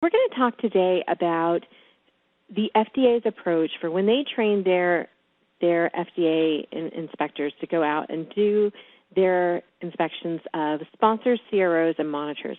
we're going to talk today about the FDA's approach for when they train their FDA inspectors to go out and do their inspections of sponsors, CROs, and monitors.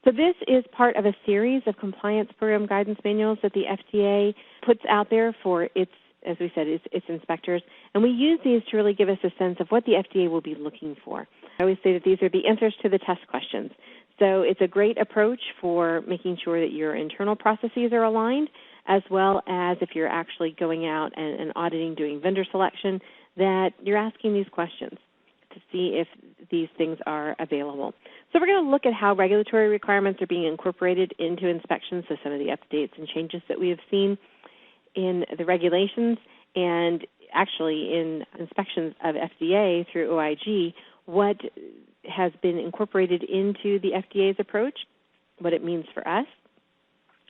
So this is part of a series of compliance program guidance manuals that the FDA puts out there for its, as we said, its inspectors. And we use these to really give us a sense of what the FDA will be looking for. I always say that these are the answers to the test questions. So it's a great approach for making sure that your internal processes are aligned, as well as if you're actually going out and auditing, doing vendor selection, that you're asking these questions to see if these things are available. So we're going to look at how regulatory requirements are being incorporated into inspections, so some of the updates and changes that we have seen in the regulations and actually in inspections of FDA through OIG, what has been incorporated into the FDA's approach, what it means for us.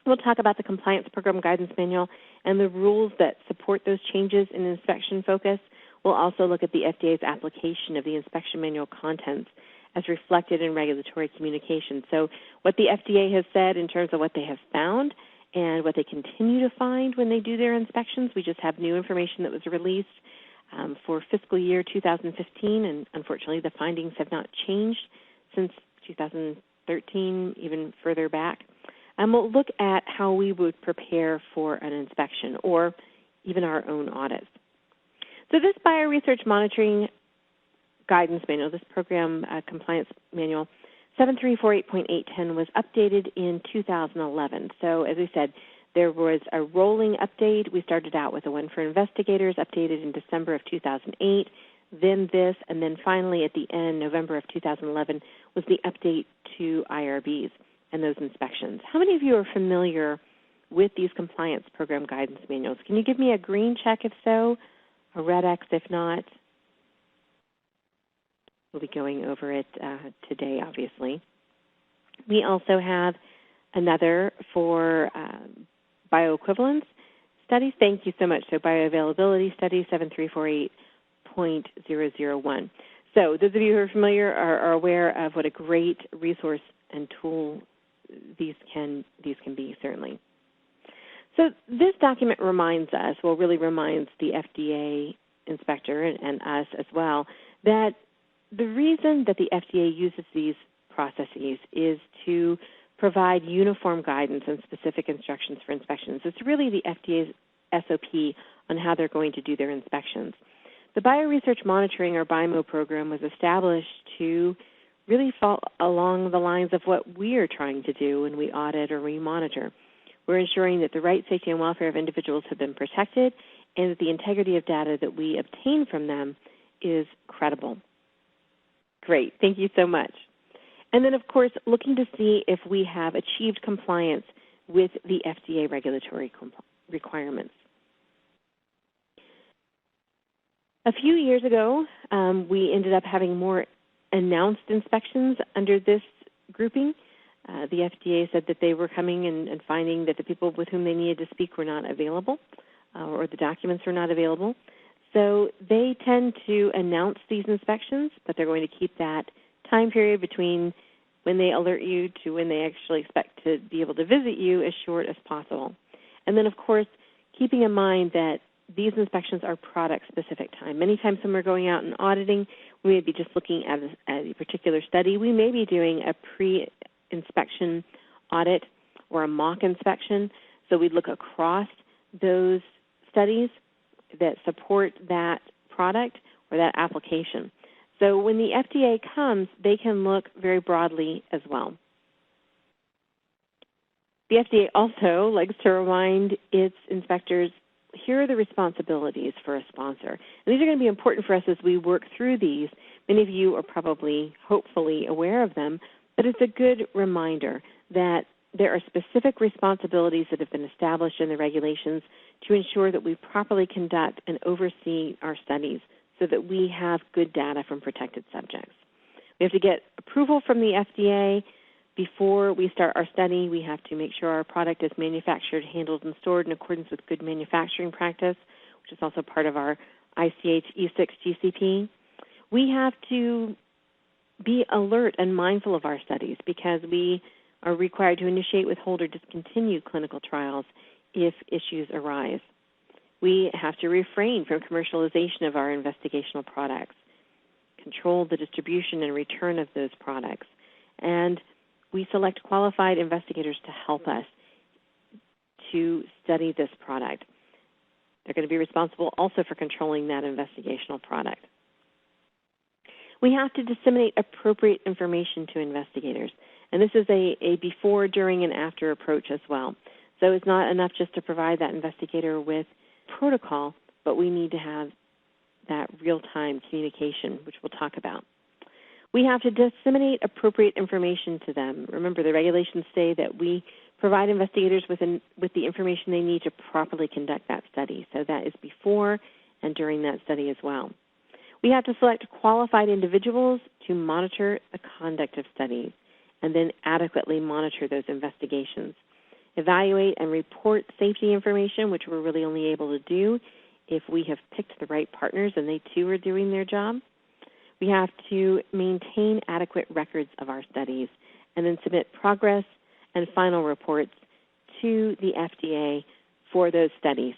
We'll talk about the Compliance Program Guidance Manual and the rules that support those changes in inspection focus. We'll also look at the FDA's application of the inspection manual contents as reflected in regulatory communication. So what the FDA has said in terms of what they have found and what they continue to find when they do their inspections. We just have new information that was released for fiscal year 2015, and unfortunately the findings have not changed since 2013, even further back. And we'll look at how we would prepare for an inspection or even our own audits. So this bioresearch monitoring guidance manual, this program compliance manual, 7348.810 was updated in 2011. So as we said, there was a rolling update. We started out with a one for investigators, updated in December of 2008, then this, and then finally at the end, November of 2011, was the update to IRBs and those inspections. How many of you are familiar with these compliance program guidance manuals? Can you give me a green check if so, a red X if not? We'll be going over it today, obviously. We also have another for bioequivalence studies. Thank you so much. So bioavailability study 7348.001. So those of you who are familiar are aware of what a great resource and tool these can be, certainly. So this document reminds us, well, really reminds the FDA inspector and us as well, that the reason that the FDA uses these processes is to provide uniform guidance and specific instructions for inspections. It's really the FDA's SOP on how they're going to do their inspections. The Bioresearch Monitoring, or BIMO program, was established to really fall along the lines of what we are trying to do when we audit or we monitor. We're ensuring that the right safety and welfare of individuals have been protected and that the integrity of data that we obtain from them is credible. Great. Thank you so much. And then, of course, looking to see if we have achieved compliance with the FDA regulatory requirements. A few years ago, we ended up having more announced inspections under this grouping. The FDA said that they were coming and finding that the people with whom they needed to speak were not available or the documents were not available. So they tend to announce these inspections, but they're going to keep that time period between when they alert you to when they actually expect to be able to visit you as short as possible. And then, of course, keeping in mind that these inspections are product-specific time. Many times when we're going out and auditing, we may be just looking at a particular study. We may be doing a pre-inspection audit or a mock inspection. So we look across those studies that support that product or that application. So when the FDA comes, they can look very broadly as well. The FDA also likes to remind its inspectors, here are the responsibilities for a sponsor. And these are going to be important for us as we work through these. Many of you are probably, hopefully, aware of them, but it's a good reminder that there are specific responsibilities that have been established in the regulations to ensure that we properly conduct and oversee our studies so that we have good data from protected subjects. We have to get approval from the FDA before we start our study. We have to make sure our product is manufactured, handled, and stored in accordance with good manufacturing practice, which is also part of our ICH E6 GCP. We have to be alert and mindful of our studies because we are required to initiate, withhold, or discontinue clinical trials if issues arise. We have to refrain from commercialization of our investigational products, control the distribution and return of those products, and we select qualified investigators to help us to study this product. They're going to be responsible also for controlling that investigational product. We have to disseminate appropriate information to investigators, and this is a before, during, and after approach as well. So it's not enough just to provide that investigator with protocol, but we need to have that real-time communication, which we'll talk about. We have to disseminate appropriate information to them. Remember, the regulations say that we provide investigators with the information they need to properly conduct that study. So that is before and during that study as well. We have to select qualified individuals to monitor the conduct of studies and then adequately monitor those investigations. Evaluate and report safety information, which we're really only able to do if we have picked the right partners and they too are doing their job. We have to maintain adequate records of our studies and then submit progress and final reports to the FDA for those studies